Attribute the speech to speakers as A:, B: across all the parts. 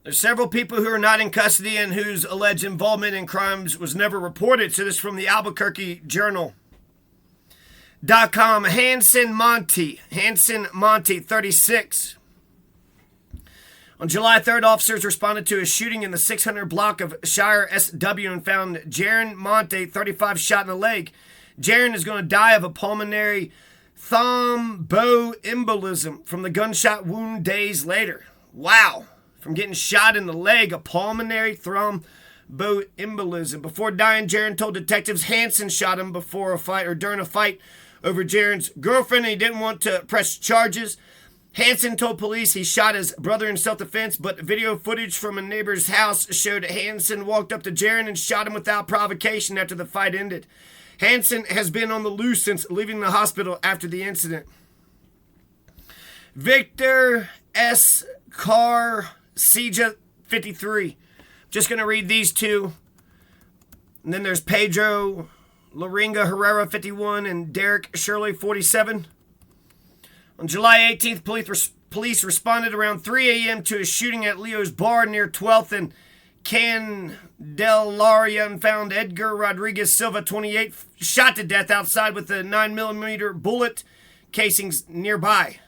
A: There's several people who are not in custody and whose alleged involvement in crimes was never reported. So this is from the Albuquerque Journal.com. Hanson Monty, 36. On July 3rd, officers responded to a shooting in the 600 block of Shire SW and found Jaron Monte, 35, shot in the leg. Jaron is going to die of a pulmonary thromboembolism from the gunshot wound days later. Wow. From getting shot in the leg, a pulmonary thromboembolism. Before dying, Jaron told detectives Hanson shot him before a fight or during a fight over Jaron's girlfriend, and he didn't want to press charges. Hanson told police he shot his brother in self-defense, but video footage from a neighbor's house showed Hanson walked up to Jaron and shot him without provocation after the fight ended. Hanson has been on the loose since leaving the hospital after the incident. Victor S. Carcija, 53. Just going to read these two. And then there's Pedro Laringa Herrera, 51, and Derek Shirley, 47. On July 18th, police responded around 3 a.m. to a shooting at Leo's Bar near 12th and Candelaria and found Edgar Rodriguez Silva, 28, shot to death outside with a 9mm bullet casings nearby.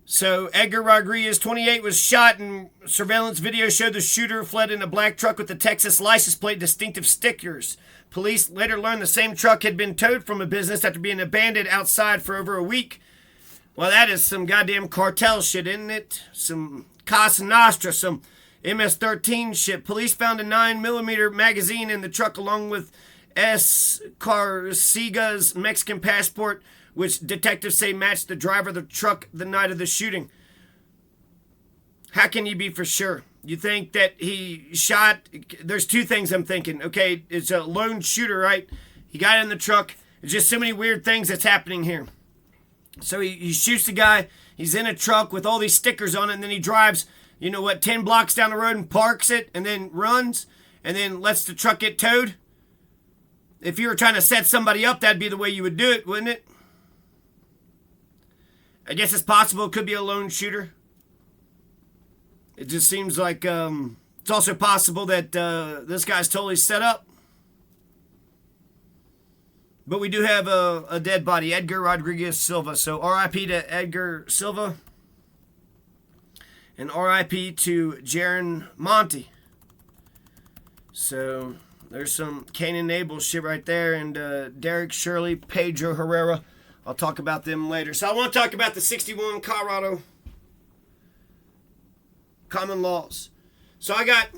A: So Edgar Rodriguez, 28, was shot, and surveillance video showed the shooter fled in a black truck with the Texas license plate distinctive stickers. Police later learned the same truck had been towed from a business after being abandoned outside for over a week. Well, that is some goddamn cartel shit, isn't it? Some Casa Nostra, some MS-13 shit. Police found a 9mm magazine in the truck along with S. Carciga's Mexican passport, which detectives say matched the driver of the truck the night of the shooting. How can you be for sure? You think that he shot? There's two things I'm thinking. Okay, it's a lone shooter, right? He got in the truck. There's just so many weird things that's happening here. So he shoots the guy. He's in a truck with all these stickers on it, and then he drives, 10 blocks down the road and parks it, and then runs, and then lets the truck get towed. If you were trying to set somebody up, that'd be the way you would do it, wouldn't it? I guess it's possible it could be a lone shooter. It just seems like it's also possible that this guy's totally set up. But we do have a dead body, Edgar Rodriguez Silva. So R.I.P. to Edgar Silva. And R.I.P. to Jaron Monty. So there's some Cain and Abel shit right there. And Derek Shirley, Pedro Herrera. I'll talk about them later. So I want to talk about the 61 Colorado common laws. So I got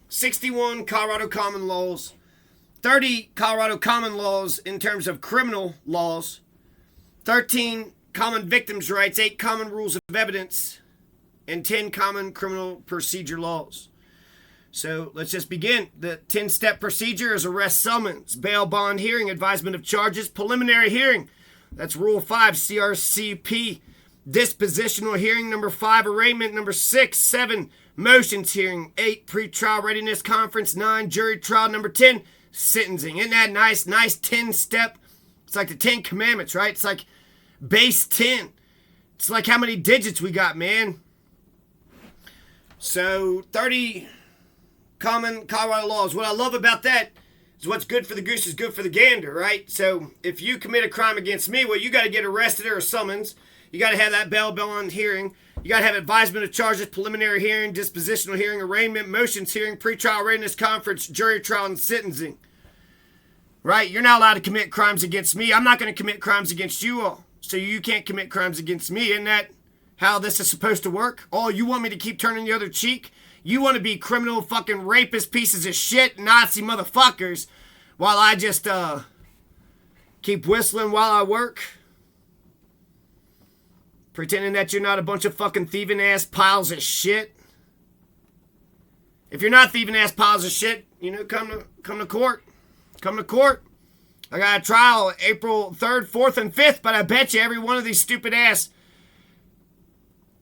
A: 61 Colorado common laws, 30 Colorado common laws in terms of criminal laws, 13 common victims' rights, 8 common rules of evidence, and 10 common criminal procedure laws. So let's just begin. The 10-step procedure is arrest summons, bail bond hearing, advisement of charges, preliminary hearing. That's Rule 5, CRCP. Dispositional hearing. Number 5, arraignment. Number 6, 7, motions hearing. 8, pretrial readiness conference. 9, jury trial. Number 10, sentencing. Isn't that nice? Nice 10-step. It's like the 10 commandments, right? It's like base 10. It's like how many digits we got, man. So 30 common Colorado laws. What I love about that is what's good for the goose is good for the gander, right? So if you commit a crime against me, well, you got to get arrested or a summons. You got to have that bail bond hearing. You got to have advisement of charges, preliminary hearing, dispositional hearing, arraignment, motions hearing, pretrial readiness conference, jury trial, and sentencing. Right? You're not allowed to commit crimes against me. I'm not going to commit crimes against you all. So you can't commit crimes against me. Isn't that how this is supposed to work? Oh, you want me to keep turning the other cheek? You want to be criminal fucking rapist pieces of shit, Nazi motherfuckers, while I just keep whistling while I work? Pretending that you're not a bunch of fucking thieving ass piles of shit. If you're not thieving ass piles of shit, come to court. Come to court. I got a trial April 3rd, 4th, and 5th, but I bet you every one of these stupid ass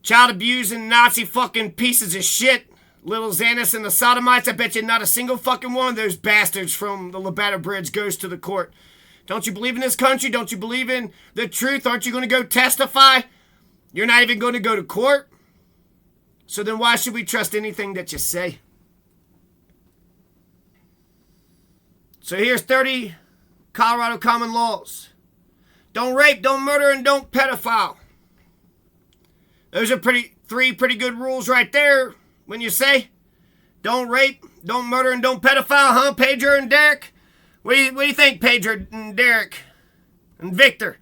A: child abusing Nazi fucking pieces of shit, little Xanus and the sodomites, I bet you not a single fucking one of those bastards from the Labata Bridge goes to the court. Don't you believe in this country? Don't you believe in the truth? Aren't you going to go testify? You're not even going to go to court? So then why should we trust anything that you say? So here's 30 Colorado common laws. Don't rape, don't murder, and don't pedophile. Those are three pretty good rules right there. When you say, don't rape, don't murder, and don't pedophile, huh, Pedro and Derek? What do you think, Pedro and Derek and Victor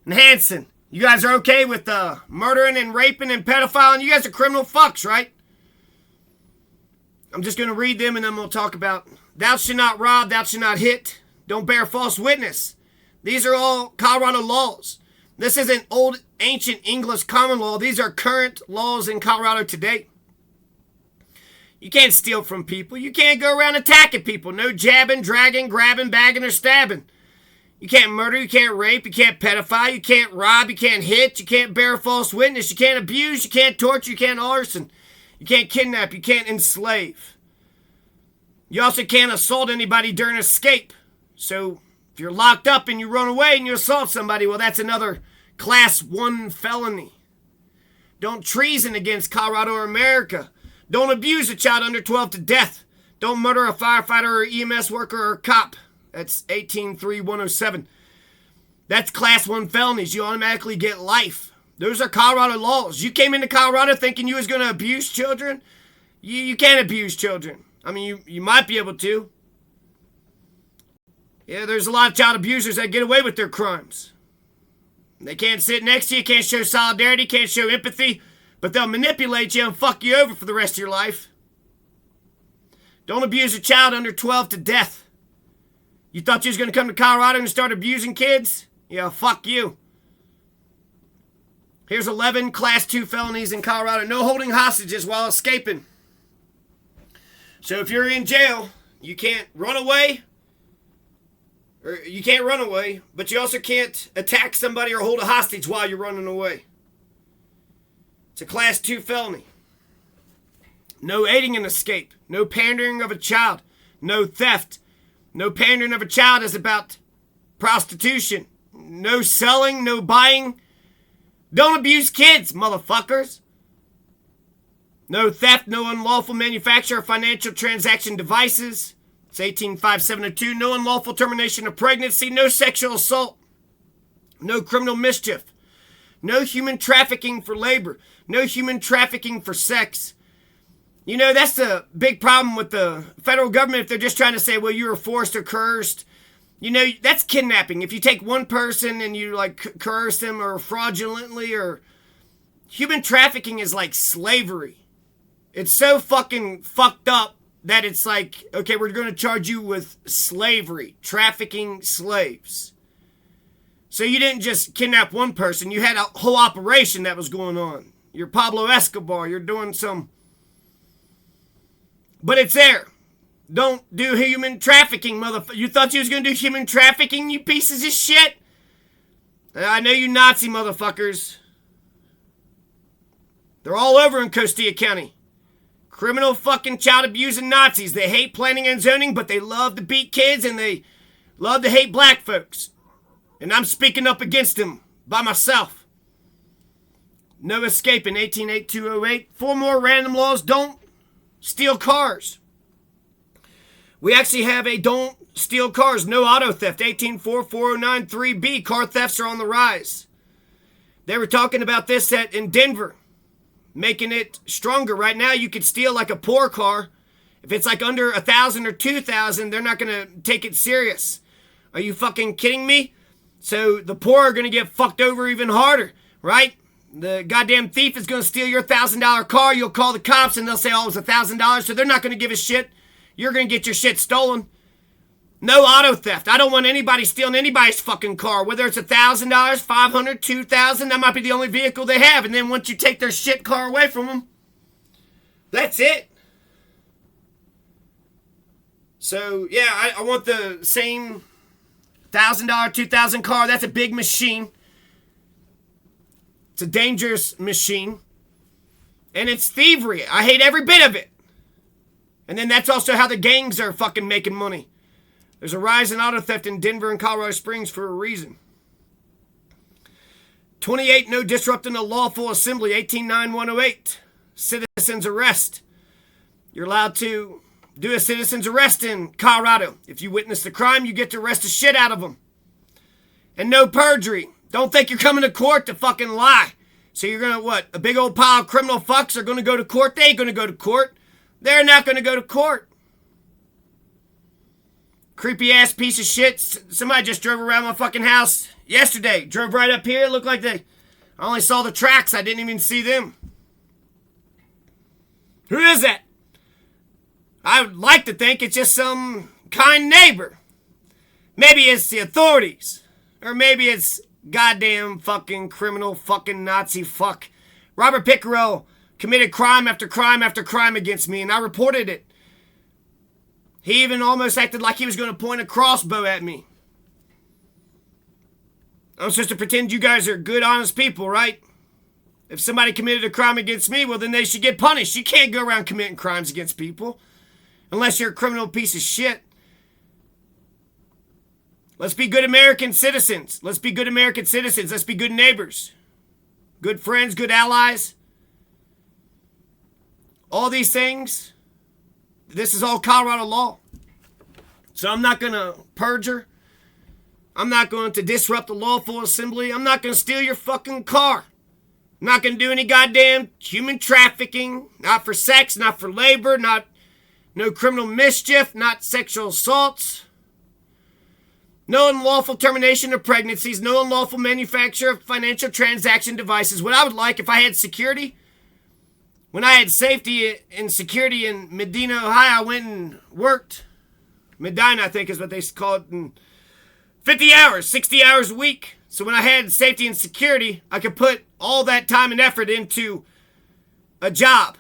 A: and Hanson? You guys are okay with murdering and raping and pedophiling? You guys are criminal fucks, right? I'm just going to read them and then we'll talk about thou shalt not rob, thou shalt not hit, don't bear false witness. These are all Colorado laws. This isn't old ancient English common law. These are current laws in Colorado today. You can't steal from people. You can't go around attacking people. No jabbing, dragging, grabbing, bagging, or stabbing. You can't murder, you can't rape, you can't pedophile, you can't rob, you can't hit, you can't bear false witness, you can't abuse, you can't torture, you can't arson, you can't kidnap, you can't enslave. You also can't assault anybody during escape. So if you're locked up and you run away and you assault somebody, well, that's another Class 1 felony. Don't treason against Colorado or America. Don't abuse a child under 12 to death. Don't murder a firefighter or EMS worker or cop. That's 18-3-107. That's Class 1 felonies. You automatically get life. Those are Colorado laws. You came into Colorado thinking you was going to abuse children? You can't abuse children. I mean, you might be able to. Yeah, there's a lot of child abusers that get away with their crimes. They can't sit next to you, can't show solidarity, can't show empathy, but they'll manipulate you and fuck you over for the rest of your life. Don't abuse a child under 12 to death. You thought you was going to come to Colorado and start abusing kids? Yeah, fuck you. Here's 11 Class 2 felonies in Colorado. No holding hostages while escaping. So if you're in jail, you can't run away. Or you can't run away, but you also can't attack somebody or hold a hostage while you're running away. It's a Class 2 felony. No aiding an escape. No pandering of a child. No theft. No pandering of a child is about prostitution. No selling, no buying. Don't abuse kids, motherfuckers. No theft, no unlawful manufacture of financial transaction devices. It's 18-5-702. No unlawful termination of pregnancy. No sexual assault. No criminal mischief. No human trafficking for labor. No human trafficking for sex. You know, that's the big problem with the federal government if they're just trying to say, well, you were forced or coerced. You know, that's kidnapping. If you take one person and you, like, coerce them or fraudulently or... Human trafficking is like slavery. It's so fucking fucked up that it's like, okay, we're going to charge you with slavery, trafficking slaves. So you didn't just kidnap one person. You had a whole operation that was going on. You're Pablo Escobar. You're doing some... But it's there. Don't do human trafficking, motherfucker. You thought you was going to do human trafficking, you pieces of shit? I know you Nazi motherfuckers. They're all over in Costilla County. Criminal fucking child abusing Nazis. They hate planning and zoning, but they love to beat kids and they love to hate black folks. And I'm speaking up against them by myself. No escaping, 18-8-208. 4 more random laws. Don't steal cars. We actually have a don't steal cars, no auto theft, 18-4-409-3B. Car thefts are on the rise. They were talking about this in Denver, making it stronger. Right now, you could steal like a poor car. If it's like under 1,000 or 2,000, they're not going to take it serious. Are you fucking kidding me? So the poor are going to get fucked over even harder, right? The goddamn thief is going to steal your $1,000 car. You'll call the cops and they'll say, oh, it was $1,000. So they're not going to give a shit. You're going to get your shit stolen. No auto theft. I don't want anybody stealing anybody's fucking car. Whether it's $1,000, $500, $2,000, that might be the only vehicle they have. And then once you take their shit car away from them, that's it. So, yeah, I want the same $1,000, $2,000 car. That's a big machine. It's a dangerous machine. And it's thievery. I hate every bit of it. And then that's also how the gangs are fucking making money. There's a rise in auto theft in Denver and Colorado Springs for a reason. 28, no disrupting a lawful assembly, 18-9-108. citizen's arrest. You're allowed to do a citizen's arrest in Colorado. If you witness the crime, you get to arrest the shit out of them. And no perjury. Don't think you're coming to court to fucking lie. So you're going to, what? A big old pile of criminal fucks are going to go to court? They ain't going to go to court. They're not going to go to court. Creepy ass piece of shit. Somebody just drove around my fucking house yesterday. Drove right up here. It looked like I only saw the tracks. I didn't even see them. Who is that? I would like to think it's just some kind neighbor. Maybe it's the authorities. Or maybe it's goddamn fucking criminal fucking Nazi fuck. Robert Pickerel committed crime after crime after crime against me, and I reported it. He even almost acted like he was going to point a crossbow at me. I'm supposed to pretend you guys are good, honest people, right? If somebody committed a crime against me, well, then they should get punished. You can't go around committing crimes against people. Unless you're a criminal piece of shit. Let's be good American citizens. Let's be good American citizens. Let's be good neighbors. Good friends, good allies. All these things. This is all Colorado law. So I'm not going to perjure. I'm not going to disrupt the lawful assembly. I'm not going to steal your fucking car. I'm not going to do any goddamn human trafficking. Not for sex, not for labor, no criminal mischief, not sexual assaults. No unlawful termination of pregnancies, no unlawful manufacture of financial transaction devices. What I would like if I had security, when I had safety and security in Medina, Ohio, I went and worked. Medina, I think is what they call it, in 50 hours, 60 hours a week. So when I had safety and security, I could put all that time and effort into a job.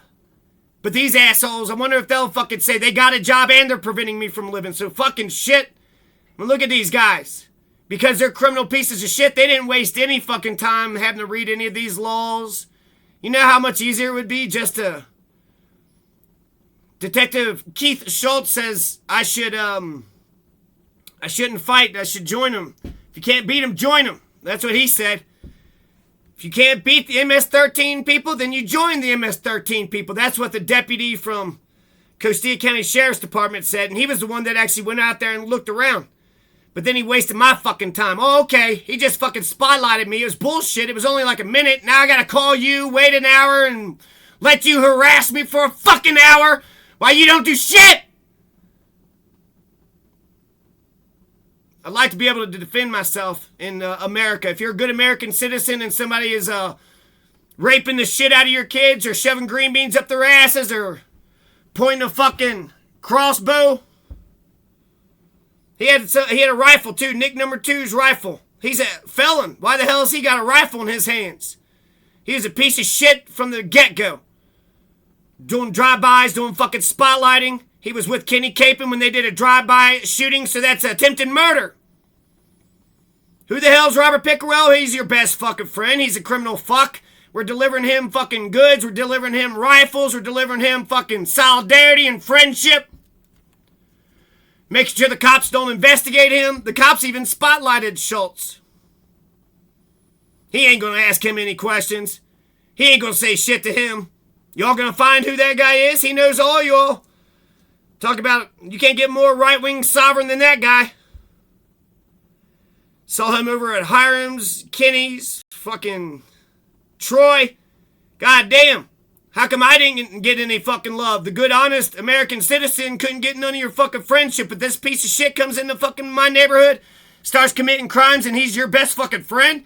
A: But these assholes, I wonder if they'll fucking say they got a job and they're preventing me from living. So fucking shit. I mean, look at these guys. Because they're criminal pieces of shit, they didn't waste any fucking time having to read any of these laws. You know how much easier it would be just to... Detective Keith Schultz says I shouldn't fight, I should join him. If you can't beat him, join him. That's what he said. If you can't beat the MS-13 people, then you join the MS-13 people. That's what the deputy from Costilla County Sheriff's Department said, and he was the one that actually went out there and looked around. But then he wasted my fucking time. Oh, okay. He just fucking spotlighted me. It was bullshit. It was only like a minute. Now I gotta call you, wait an hour, and let you harass me for a fucking hour while you don't do shit! I'd like to be able to defend myself in America. If you're a good American citizen and somebody is raping the shit out of your kids or shoving green beans up their asses or pointing a fucking crossbow. He had a rifle too, Nick number 2's rifle. He's a felon. Why the hell has he got a rifle in his hands? He was a piece of shit from the get-go. Doing drive-bys, doing fucking spotlighting. He was with Kenny Capin when they did a drive-by shooting, so that's attempted murder. Who the hell's Robert Pickerel? He's your best fucking friend. He's a criminal fuck. We're delivering him fucking goods. We're delivering him rifles. We're delivering him fucking solidarity and friendship. Making sure the cops don't investigate him. The cops even spotlighted Schultz. He ain't gonna ask him any questions. He ain't gonna say shit to him. Y'all gonna find who that guy is? He knows all y'all. Talk about, you can't get more right-wing sovereign than that guy. Saw him over at Hiram's, Kenny's, fucking Troy. God damn. How come I didn't get any fucking love? The good, honest American citizen couldn't get none of your fucking friendship, but this piece of shit comes into fucking my neighborhood, starts committing crimes, and he's your best fucking friend?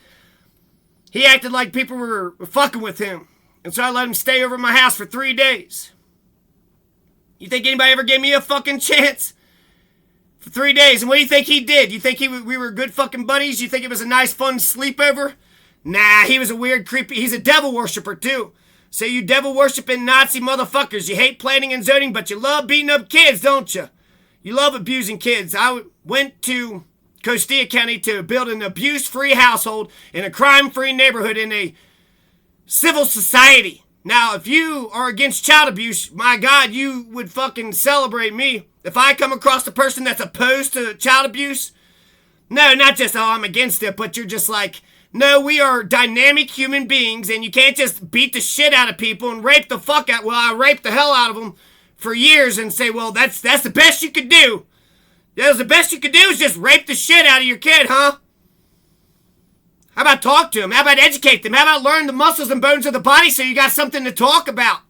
A: He acted like people were fucking with him. And so I let him stay over at my house for 3 days. You think anybody ever gave me a fucking chance? For 3 days. And what do you think he did? You think we were good fucking buddies? You think it was a nice, fun sleepover? Nah, he was a weird, creepy... He's a devil worshiper, too. So you devil worshipping Nazi motherfuckers. You hate planning and zoning, but you love beating up kids, don't you? You love abusing kids. I went to Costilla County to build an abuse-free household in a crime-free neighborhood in a civil society. Now, if you are against child abuse, my God, you would fucking celebrate me. If I come across a person that's opposed to child abuse, no, not just, oh, I'm against it, but you're just like, No, we are dynamic human beings, and you can't just beat the shit out of people and rape the fuck out. Well, I raped the hell out of them for years and say, well, that's the best you could do. That's the best you could do is just rape the shit out of your kid, huh? How about talk to them? How about educate them? How about learn the muscles and bones of the body so you got something to talk about?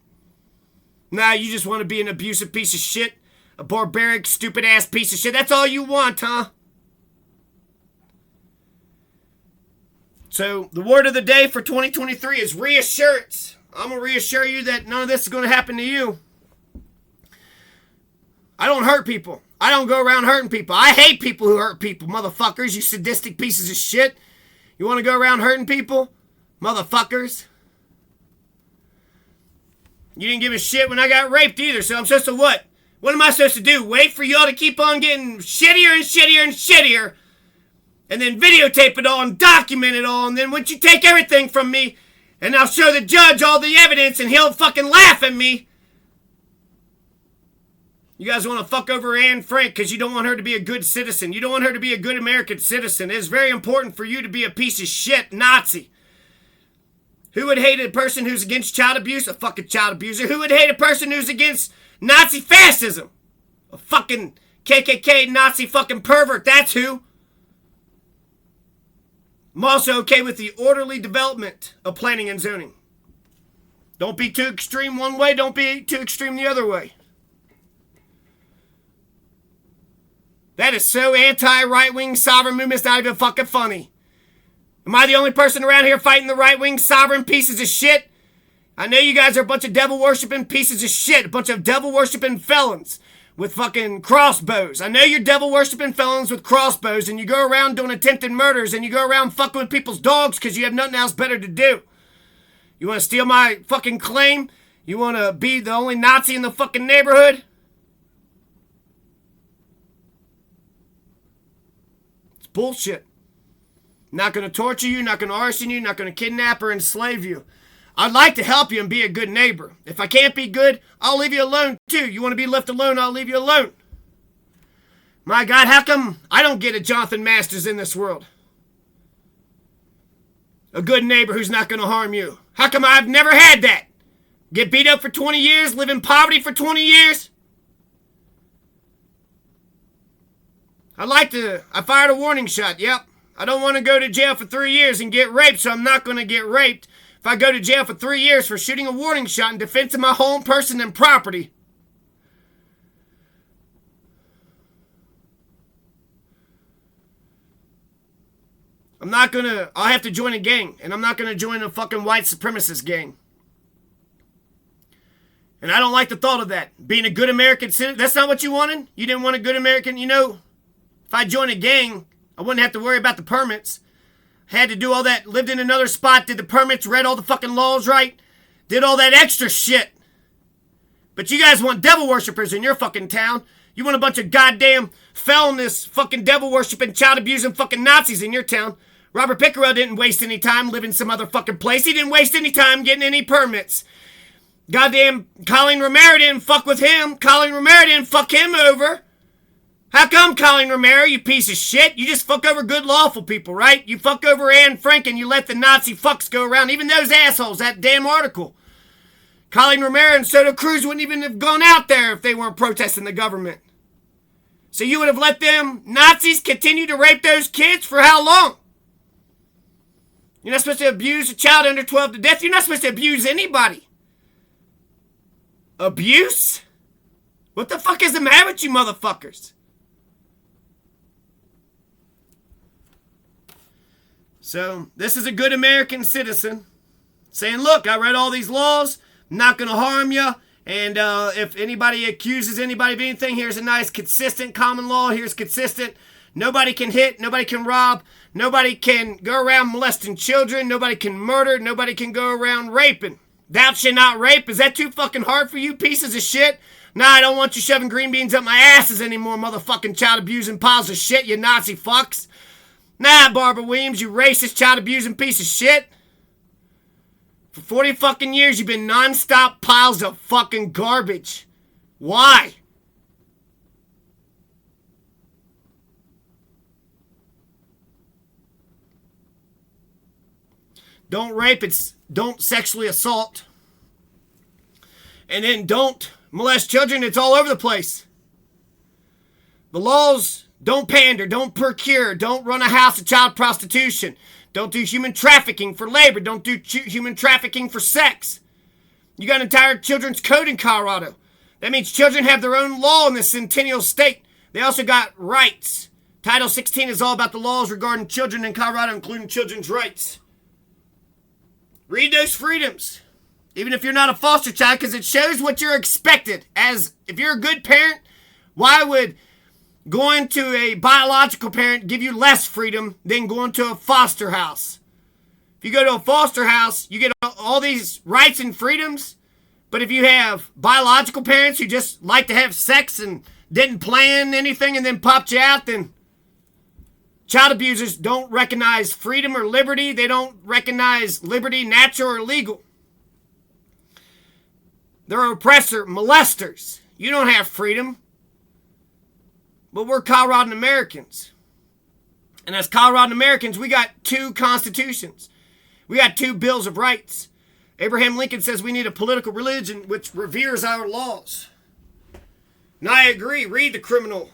A: Nah, you just want to be an abusive piece of shit. A barbaric, stupid-ass piece of shit. That's all you want, huh? So, the word of the day for 2023 is reassurance. I'm going to reassure you that none of this is going to happen to you. I don't hurt people. I don't go around hurting people. I hate people who hurt people, motherfuckers, you sadistic pieces of shit. You want to go around hurting people? Motherfuckers. You didn't give a shit when I got raped either, so I'm supposed to what? What am I supposed to do? Wait for y'all to keep on getting shittier and shittier and shittier, and then videotape it all and document it all, and then once you take everything from me, and I'll show the judge all the evidence, and he'll fucking laugh at me. You guys want to fuck over Anne Frank because you don't want her to be a good citizen. You don't want her to be a good American citizen. It's very important for you to be a piece of shit Nazi. Who would hate a person who's against child abuse? A fucking child abuser. Who would hate a person who's against Nazi fascism? A fucking KKK Nazi fucking pervert. That's who. I'm also okay with the orderly development of planning and zoning. Don't be too extreme one way. Don't be too extreme the other way. That is so anti-right-wing sovereign movement, it's not even fucking funny. Am I the only person around here fighting the right-wing sovereign pieces of shit? I know you guys are a bunch of devil-worshipping pieces of shit. A bunch of devil-worshipping felons with fucking crossbows. I know you're devil-worshipping felons with crossbows, and you go around doing attempted murders, and you go around fucking with people's dogs because you have nothing else better to do. You want to steal my fucking claim? You want to be the only Nazi in the fucking neighborhood? Bullshit. Not going to torture you, not going to arson you, not going to kidnap or enslave you. I'd like to help you and be a good neighbor. If I can't be good, I'll leave you alone too. You want to be left alone, I'll leave you alone. My God, how come I don't get a Jonathan Masters in this world? A good neighbor who's not going to harm you. How come I've never had that? Get beat up for 20 years, live in poverty for 20 years? I fired a warning shot, yep. I don't want to go to jail for 3 years and get raped, so I'm not going to get raped. If I go to jail for 3 years for shooting a warning shot in defense of my home, person, and property. I'll have to join a gang, and I'm not going to join a fucking white supremacist gang. And I don't like the thought of that. Being a good American citizen, that's not what you wanted? You didn't want a good American, if I joined a gang, I wouldn't have to worry about the permits. Had to do all that, lived in another spot, did the permits, read all the fucking laws right, did all that extra shit. But you guys want devil worshippers in your fucking town. You want a bunch of goddamn felonious fucking devil worshipping, child abusing fucking Nazis in your town. Robert Pickerel didn't waste any time living some other fucking place. He didn't waste any time getting any permits. Goddamn Colin Romero didn't fuck with him. Colin Romero didn't fuck him over. How come, Colin Romero, you piece of shit? You just fuck over good lawful people, right? You fuck over Anne Frank and you let the Nazi fucks go around. Even those assholes, that damn article. Colin Romero and Soto Cruz wouldn't even have gone out there if they weren't protesting the government. So you would have let them Nazis continue to rape those kids for how long? You're not supposed to abuse a child under 12 to death. You're not supposed to abuse anybody. Abuse? What the fuck is the matter with you motherfuckers? So, this is a good American citizen saying, look, I read all these laws, I'm not going to harm you, and if anybody accuses anybody of anything, here's a nice consistent common law, here's consistent, nobody can hit, nobody can rob, nobody can go around molesting children, nobody can murder, nobody can go around raping. Thou shalt not rape, is that too fucking hard for you pieces of shit? Nah, I don't want you shoving green beans up my asses anymore, motherfucking child abusing piles of shit, you Nazi fucks. Nah, Barbara Williams, you racist, child-abusing piece of shit. For 40 fucking years, you've been non-stop piles of fucking garbage. Why? don't rape, it's don't sexually assault. And then don't molest children, it's all over the place. The laws don't pander, don't procure, don't run a house of child prostitution. Don't do human trafficking for labor, don't do human trafficking for sex. You got an entire children's code in Colorado. That means children have their own law in this centennial state. They also got rights. Title 16 is all about the laws regarding children in Colorado, including children's rights. Read those freedoms, even if you're not a foster child, because it shows what you're expected. As if you're a good parent, why would going to a biological parent give you less freedom than going to a foster house? If you go to a foster house, you get all these rights and freedoms. But if you have biological parents who just like to have sex and didn't plan anything and then popped you out, then child abusers don't recognize freedom or liberty. They don't recognize liberty, natural or legal. They're oppressor, molesters. You don't have freedom. But we're Coloradan Americans. And as Coloradan Americans, we got 2 constitutions. We got 2 bills of rights. Abraham Lincoln says we need a political religion which reveres our laws. And I agree. Read the criminal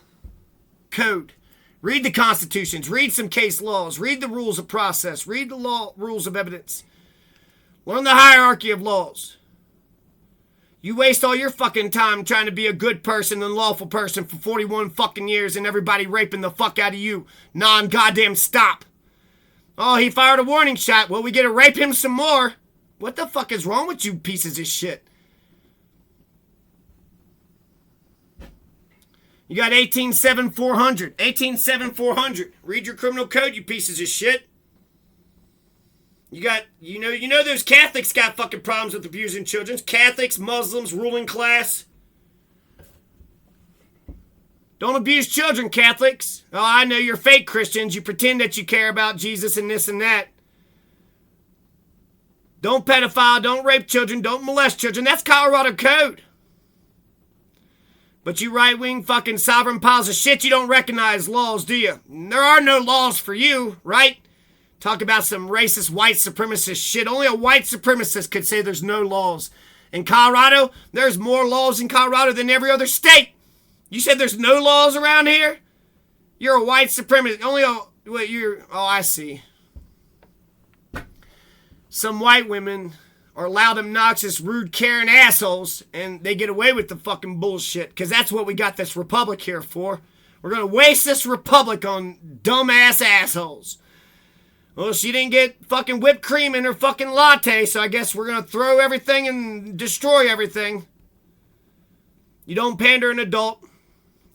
A: code. Read the constitutions. Read some case laws. Read the rules of process. Read the rules of evidence. Learn the hierarchy of laws. You waste all your fucking time trying to be a good person and lawful person for 41 fucking years and everybody raping the fuck out of you. Non-goddamn stop. Oh, he fired a warning shot. Well, we get to rape him some more. What the fuck is wrong with you pieces of shit? You got 187400. 187400. Read your criminal code, you pieces of shit. You got, you know those Catholics got fucking problems with abusing children. Catholics, Muslims, ruling class. Don't abuse children, Catholics. Oh, I know you're fake Christians. You pretend that you care about Jesus and this and that. Don't pedophile, don't rape children, don't molest children. That's Colorado code. But you right-wing fucking sovereign piles of shit, you don't recognize laws, do you? There are no laws for you, right? Talk about some racist white supremacist shit. Only a white supremacist could say there's no laws. In Colorado, there's more laws in Colorado than every other state. You said there's no laws around here? You're a white supremacist. I see. Some white women are loud, obnoxious, rude, Karen assholes, and they get away with the fucking bullshit, because that's what we got this republic here for. We're going to waste this republic on dumbass assholes. Well, she didn't get fucking whipped cream in her fucking latte, so I guess we're going to throw everything and destroy everything. You don't pander an adult.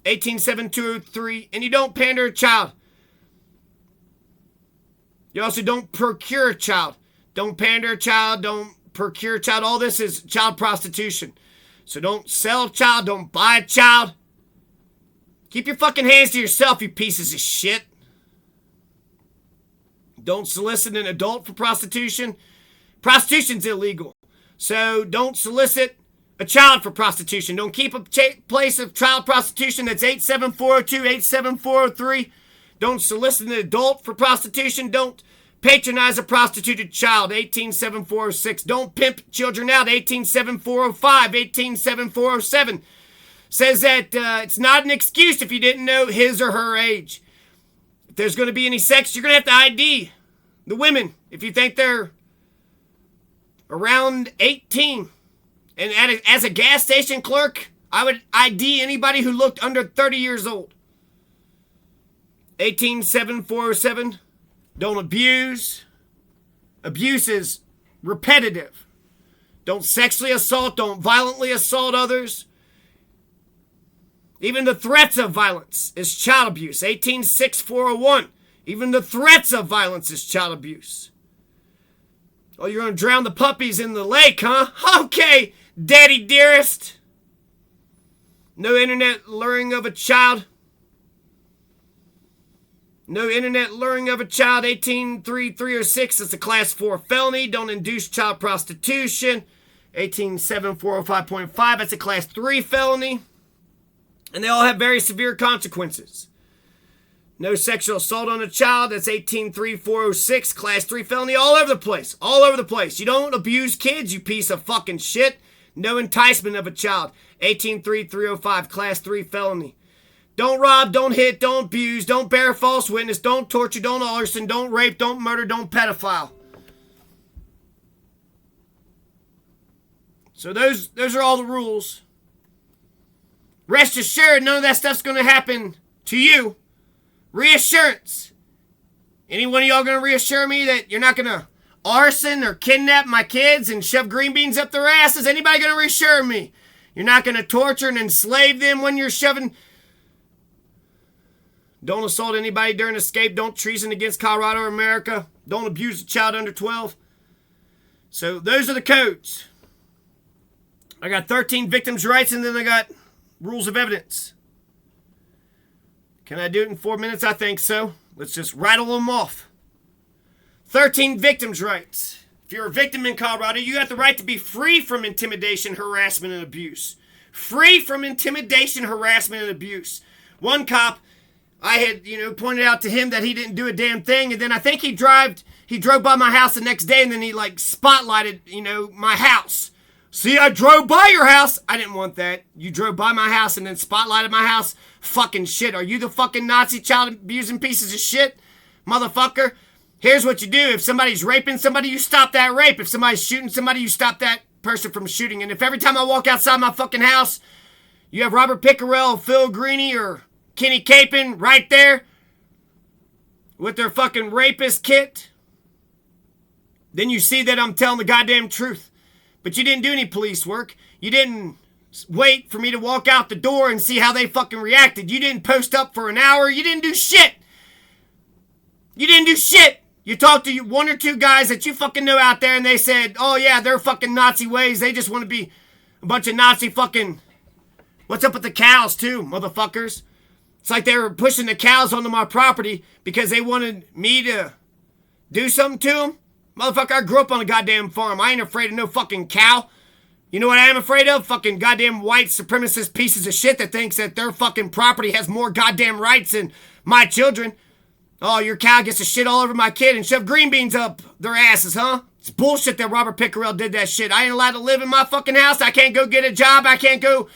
A: 187203, and you don't pander a child. You also don't procure a child. Don't pander a child, don't procure a child. All this is child prostitution. So don't sell a child, don't buy a child. Keep your fucking hands to yourself, you pieces of shit. Don't solicit an adult for prostitution. Prostitution's illegal. So don't solicit a child for prostitution. Don't keep a place of child prostitution. That's 87402, 87403. Don't solicit an adult for prostitution. Don't patronize a prostituted child. 187406. Don't pimp children out. 187405, 187407. Says that it's not an excuse if you didn't know his or her age. If there's going to be any sex, you're going to have to ID the women if you think they're around 18. And as a gas station clerk, I would ID anybody who looked under 30 years old. 187407. Don't abuse. Abuse is repetitive. Don't sexually assault. Don't violently assault others. Even the threats of violence is child abuse. 186401. Even the threats of violence is child abuse. Oh, you're going to drown the puppies in the lake, huh? Okay, daddy dearest. No internet luring of a child. No internet luring of a child. 183306 is a class 4 felony. Don't induce child prostitution. 187405.5, that's a class 3 felony. And they all have very severe consequences. No sexual assault on a child. That's 183406, class 3 felony, all over the place. All over the place. You don't abuse kids, you piece of fucking shit. No enticement of a child. 183305, class 3 felony. Don't rob, don't hit, don't abuse, don't bear false witness, don't torture, don't arson, don't rape, don't murder, don't pedophile. So those are all the rules. Rest assured, none of that stuff's going to happen to you. Reassurance. Any one of y'all going to reassure me that you're not going to arson or kidnap my kids and shove green beans up their asses? Anybody going to reassure me? You're not going to torture and enslave them when you're shoving... Don't assault anybody during escape. Don't treason against Colorado or America. Don't abuse a child under 12. So those are the codes. I got 13 victims' rights, and then I got rules of evidence. Can I do it in 4 minutes? I think so. Let's just rattle them off. 13 victims' rights. If you're a victim in Colorado, you have the right to be free from intimidation, harassment, and abuse. Free from intimidation, harassment, and abuse. One cop, I had, pointed out to him that he didn't do a damn thing, and then I think he drove by my house the next day, and then he, spotlighted, my house. See, I drove by your house. I didn't want that. You drove by my house and then spotlighted my house. Fucking shit. Are you the fucking Nazi child abusing pieces of shit? Motherfucker. Here's what you do. If somebody's raping somebody, you stop that rape. If somebody's shooting somebody, you stop that person from shooting. And if every time I walk outside my fucking house, you have Robert Pickerel, Phil Greeny, or Kenny Capin right there with their fucking rapist kit, then you see that I'm telling the goddamn truth. But you didn't do any police work. You didn't wait for me to walk out the door and see how they fucking reacted. You didn't post up for an hour. You didn't do shit. You didn't do shit. You talked to one or two guys that you fucking know out there, and they said, oh yeah, they're fucking Nazi ways. They just want to be a bunch of Nazi fucking... What's up with the cows too, motherfuckers? It's like they were pushing the cows onto my property because they wanted me to do something to them. Motherfucker, I grew up on a goddamn farm. I ain't afraid of no fucking cow. You know what I am afraid of? Fucking goddamn white supremacist pieces of shit that thinks that their fucking property has more goddamn rights than my children. Oh, your cow gets to shit all over my kid and shove green beans up their asses, huh? It's bullshit that Robert Pickerel did that shit. I ain't allowed to live in my fucking house. I can't go get a job. I can't go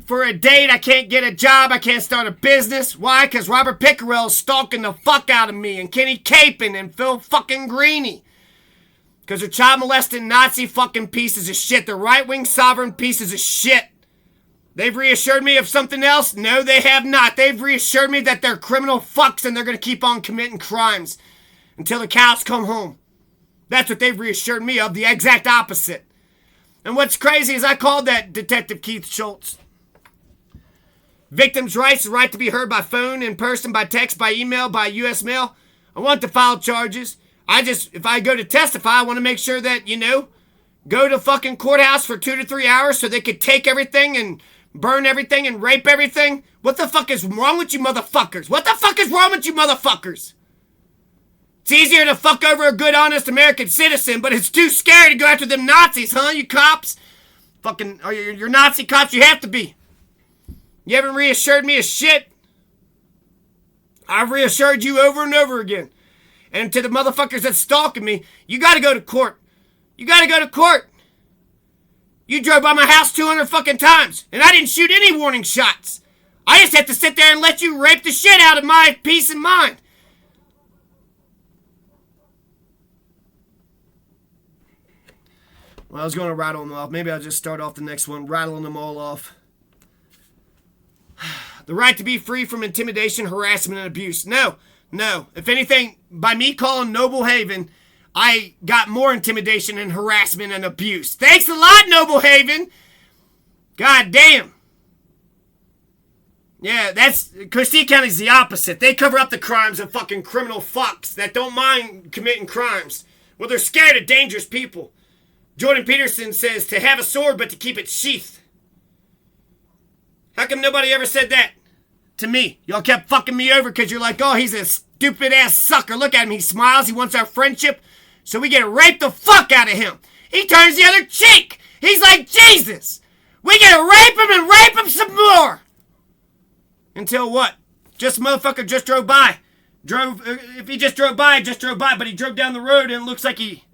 A: for a date. I can't get a job. I can't start a business. Why? Because Robert Pickerel is stalking the fuck out of me, and Kenny Capin and Phil fucking Greeny. Because they're child molesting Nazi fucking pieces of shit. They're right-wing sovereign pieces of shit. They've reassured me of something else? No, they have not. They've reassured me that they're criminal fucks and they're going to keep on committing crimes until the cows come home. That's what they've reassured me of, the exact opposite. And what's crazy is I called that Detective Keith Schultz. Victims' rights, the right to be heard by phone, in person, by text, by email, by U.S. mail. I want to file charges. If I go to testify, I want to make sure that, go to fucking courthouse for 2 to 3 hours so they could take everything and burn everything and rape everything. What the fuck is wrong with you motherfuckers? What the fuck is wrong with you motherfuckers? It's easier to fuck over a good, honest American citizen, but it's too scary to go after them Nazis, huh, you cops? Fucking, you're Nazi cops, you have to be. You haven't reassured me of shit. I've reassured you over and over again. And to the motherfuckers that's stalking me, you gotta go to court. You gotta go to court. You drove by my house 200 fucking times, and I didn't shoot any warning shots. I just have to sit there and let you rape the shit out of my peace of mind. Well, I was going to rattle them off. Maybe I'll just start off the next one, rattling them all off. The right to be free from intimidation, harassment, and abuse. No. If anything, by me calling Noble Haven, I got more intimidation and harassment and abuse. Thanks a lot, Noble Haven. God damn. Yeah, Christie County's the opposite. They cover up the crimes of fucking criminal fucks that don't mind committing crimes. Well, they're scared of dangerous people. Jordan Peterson says to have a sword but to keep it sheathed. How come nobody ever said that to me? Y'all kept fucking me over because you're like, oh, he's a stupid ass sucker. Look at him. He smiles. He wants our friendship. So we get to rape the fuck out of him. He turns the other cheek. He's like Jesus. We get to rape him and rape him some more. Until what? Just a motherfucker just drove by. If he just drove by, but he drove down the road and it looks like he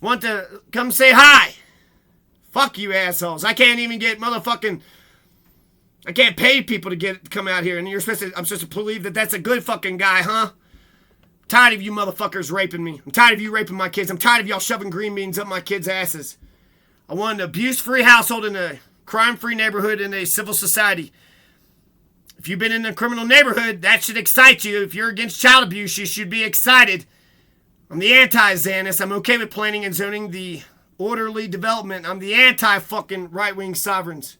A: want to come say hi. Fuck you assholes. I can't even get I can't pay people to come out here, and I'm supposed to believe that that's a good fucking guy, huh? I'm tired of you motherfuckers raping me. I'm tired of you raping my kids. I'm tired of y'all shoving green beans up my kids' asses. I want an abuse-free household in a crime-free neighborhood in a civil society. If you've been in a criminal neighborhood, that should excite you. If you're against child abuse, you should be excited. I'm the anti-Xanus. I'm okay with planning and zoning the orderly development. I'm the anti-fucking right-wing sovereigns.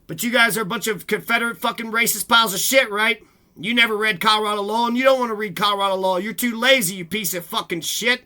A: But you guys are a bunch of Confederate fucking racist piles of shit, right? You never read Colorado law, and you don't want to read Colorado law. You're too lazy, you piece of fucking shit.